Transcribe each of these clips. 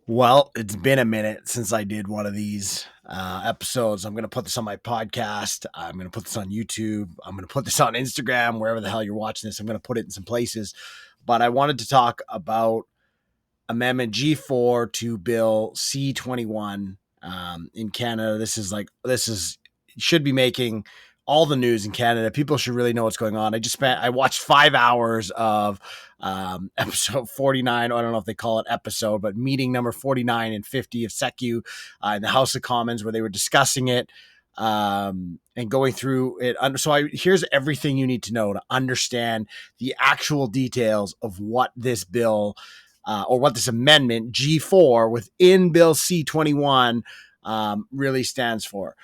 Well, it's been a minute since I did one of these episodes. I'm going to put this on my podcast. I'm going to put this on YouTube. I'm going to put this on Instagram, wherever the hell you're watching this. I'm going to put it in some places. But I wanted to talk about Amendment G4 to Bill C-21 in Canada. Should be making all the news in Canada. People should really know what's going on. I watched 5 hours of episode 49. I don't know if they call it episode, but meeting number 49 and 50 of SECU in the House of Commons, where they were discussing it and going through it. Here's everything you need to know to understand the actual details of what this bill or what this amendment G4 within Bill C-21 really stands for.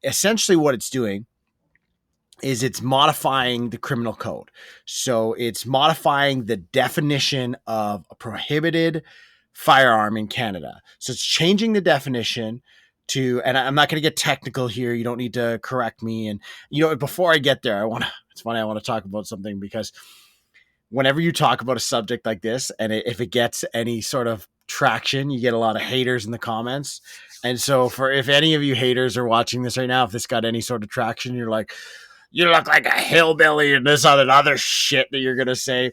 Essentially what it's doing is it's modifying the criminal code. So it's modifying the definition of a prohibited firearm in Canada. So it's changing the definition to, and I'm not going to get technical here. You don't need to correct me. And, before I get there, I want to talk about something, because whenever you talk about a subject like this, and if it gets any sort of traction, you get a lot of haters in the comments. And so if any of you haters are watching this right now, if this got any sort of traction, you're like, you look like a hillbilly and this other shit that you're going to say.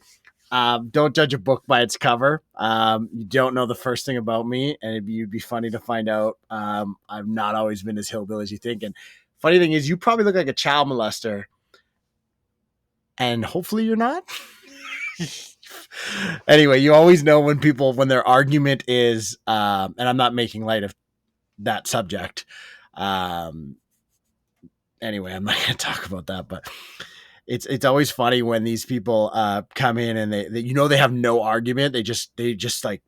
Don't judge a book by its cover. You don't know the first thing about me, and it'd be funny to find out I've not always been as hillbilly as you think. And funny thing is, you probably look like a child molester, and hopefully you're not. Anyway, you always know when their argument is, and I'm not making light of that subject. Anyway, I'm not going to talk about that, but it's always funny when these people come in and they have no argument. They just like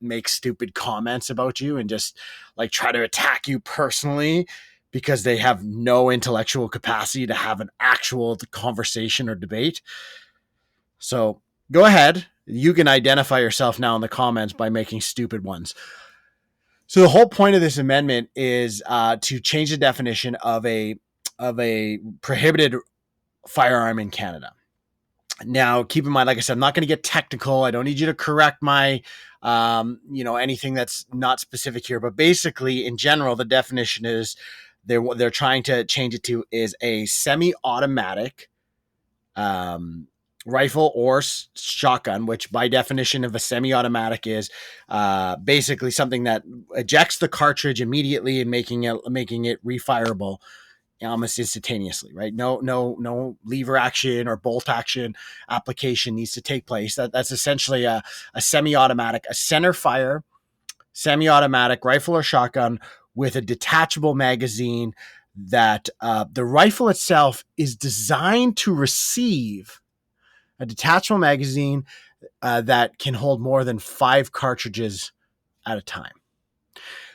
make stupid comments about you and just like try to attack you personally, because they have no intellectual capacity to have an actual conversation or debate. So go ahead. You can identify yourself now in the comments by making stupid ones. So the whole point of this amendment is to change the definition of a prohibited firearm in Canada. Now, keep in mind, like I said, I'm not going to get technical. I don't need you to correct my, anything that's not specific here. But basically, in general, the definition is they're trying to change it to is a semi-automatic rifle or shotgun, which by definition of a semi-automatic is basically something that ejects the cartridge immediately and making it refirable almost instantaneously, right? No lever action or bolt action application needs to take place. That's essentially a semi-automatic, a center fire semi-automatic rifle or shotgun with a detachable magazine that the rifle itself is designed to receive a detachable magazine that can hold more than 5 cartridges at a time.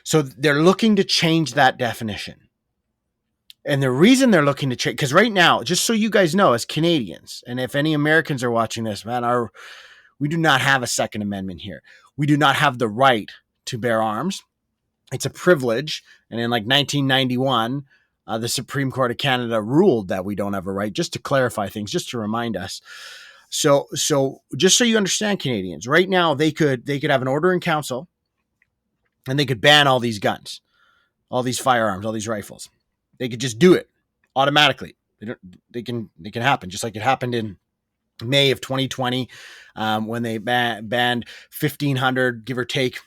So they're looking to change that definition. And the reason they're looking to change, because right now, just so you guys know, as Canadians, and if any Americans are watching this, man, we do not have a Second Amendment here. We do not have the right to bear arms. It's a privilege. And in like 1991, the Supreme Court of Canada ruled that we don't have a right, just to clarify things, just to remind us. So just so you understand, Canadians, right now they could have an order in council, and they could ban all these guns, all these firearms, all these rifles. They could just do it automatically. They can happen, just like it happened in May of 2020 when they banned 1,500, give or take,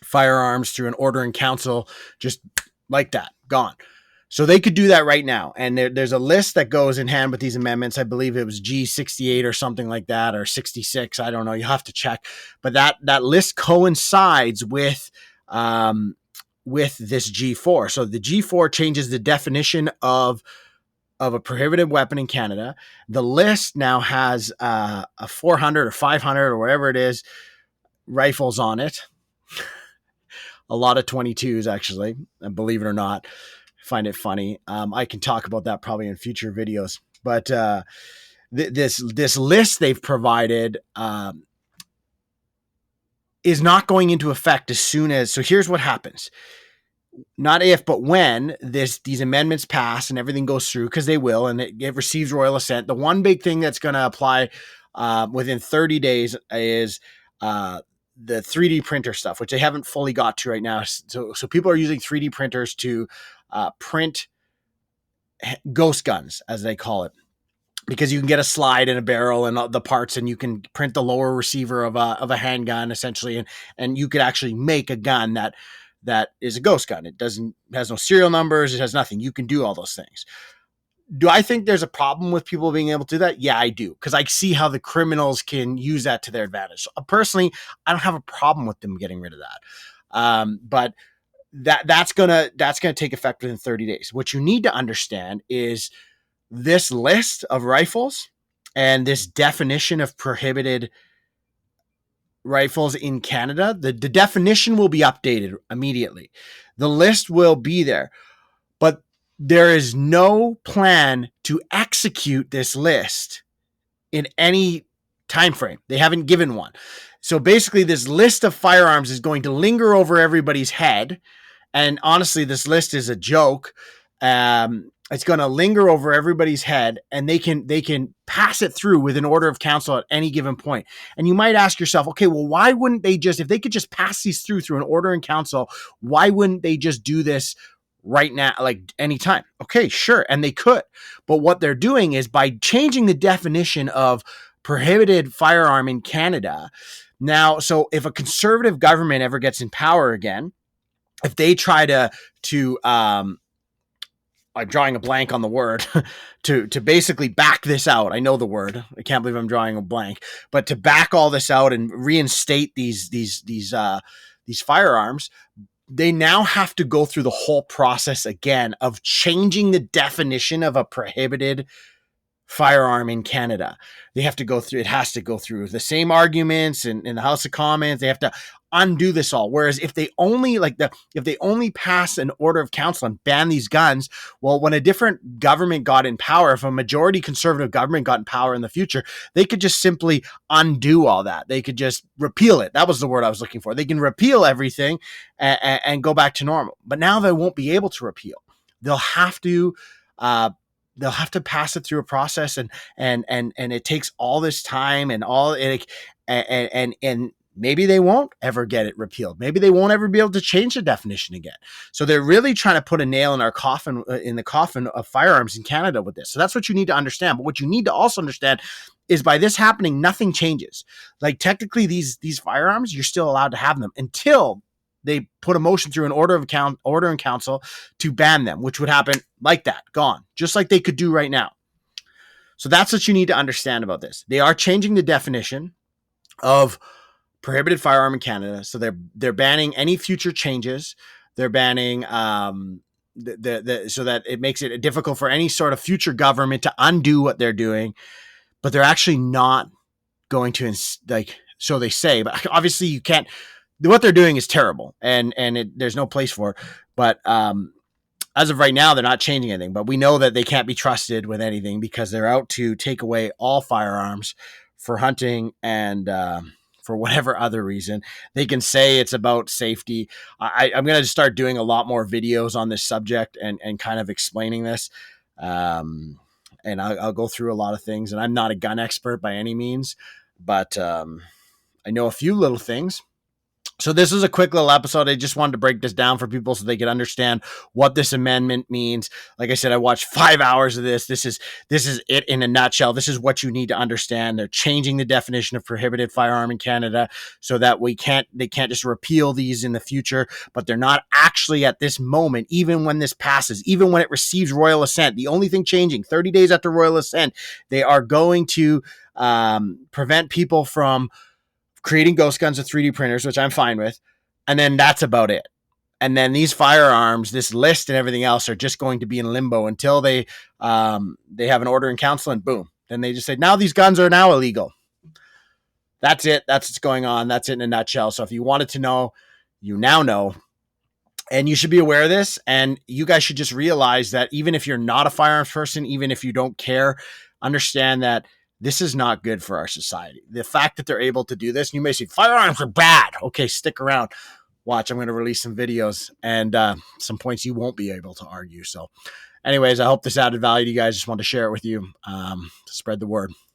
firearms through an order in council, just like that, gone. So they could do that right now. And there's a list that goes in hand with these amendments. I believe it was G68 or something like that, or 66. I don't know. You'll have to check. But that list coincides with this G4. So the G4 changes the definition of a prohibited weapon in Canada. The list now has a 400 or 500 or whatever it is rifles on it. A lot of 22s, actually, and believe it or not. I find it funny. I can talk about that probably in future videos. But this list they've provided is not going into effect as soon as. So here's what happens. Not if, but when these amendments pass and everything goes through, because they will, and it receives royal assent. The one big thing that's going to apply within 30 days is the 3D printer stuff, which they haven't fully got to right now. So people are using 3D printers to print ghost guns, as they call it, because you can get a slide and a barrel and the parts, and you can print the lower receiver of a handgun essentially, and you could actually make a gun that is a ghost gun. It has no serial numbers. It has nothing. You can do all those things. Do I think there's a problem with people being able to do that? Yeah, I do, because I see how the criminals can use that to their advantage. So, personally, I don't have a problem with them getting rid of that. But that's gonna take effect within 30 days. What you need to understand is this list of rifles and this definition of prohibited rifles in Canada. The definition will be updated immediately. The list will be there, but there is no plan to execute this list in any time frame. They haven't given one. So basically, this list of firearms is going to linger over everybody's head. And honestly, this list is a joke. It's going to linger over everybody's head, and they can pass it through with an order of council at any given point. And you might ask yourself, okay, well, why wouldn't they just, if they could just pass these through an order in council, why wouldn't they just do this right now, like anytime? Okay, sure. And they could. But what they're doing is, by changing the definition of prohibited firearm in Canada now, so if a conservative government ever gets in power again, if they try to I'm drawing a blank on the word, to basically back this out. I know the word. I can't believe I'm drawing a blank, but to back all this out and reinstate these firearms, they now have to go through the whole process again of changing the definition of a prohibited firearm in Canada. They have to go through, it has to go through the same arguments in the House of Commons. They have to undo this all. Whereas if they only pass an order of council and ban these guns, well, when a different government got in power, if a majority conservative government got in power in the future, they could just simply undo all that. They could just repeal it. That was the word I was looking for. They can repeal everything and go back to normal. But now they won't be able to repeal. They'll have to pass it through a process, and it takes all this time and all it, and maybe they won't ever get it repealed. Maybe they won't ever be able to change the definition again. So they're really trying to put a nail in our coffin, in the coffin of firearms in Canada with this. So that's what you need to understand. But what you need to also understand is, by this happening, nothing changes. Like, technically, these firearms, you're still allowed to have them until they put a motion through an order in council to ban them, which would happen like that, gone, just like they could do right now. So that's what you need to understand about this. They are changing the definition of prohibited firearm in Canada. So they're banning any future changes. They're banning so that it makes it difficult for any sort of future government to undo what they're doing. But they're actually not going to, like, so they say. But obviously, you can't. What they're doing is terrible, and there's no place for it. But as of right now, they're not changing anything. But we know that they can't be trusted with anything, because they're out to take away all firearms for hunting and for whatever other reason. They can say it's about safety. I'm going to start doing a lot more videos on this subject and kind of explaining this. And I'll go through a lot of things. And I'm not a gun expert by any means, but I know a few little things. So this is a quick little episode. I just wanted to break this down for people so they could understand what this amendment means. Like I said, I watched 5 hours of this. This is it in a nutshell. This is what you need to understand. They're changing the definition of prohibited firearm in Canada so that they can't just repeal these in the future, but they're not actually at this moment, even when this passes, even when it receives royal assent. The only thing changing 30 days after royal assent, they are going to prevent people from creating ghost guns with 3D printers, which I'm fine with. And then that's about it. And then these firearms, this list and everything else, are just going to be in limbo until they have an order in council, and boom. Then they just say, now these guns are now illegal. That's it. That's what's going on. That's it in a nutshell. So if you wanted to know, you now know. And you should be aware of this. And you guys should just realize that even if you're not a firearms person, even if you don't care, understand that this is not good for our society. The fact that they're able to do this, you may say firearms are bad. Okay, stick around. Watch, I'm going to release some videos and some points you won't be able to argue. So anyways, I hope this added value to you guys. Just wanted to share it with you to spread the word.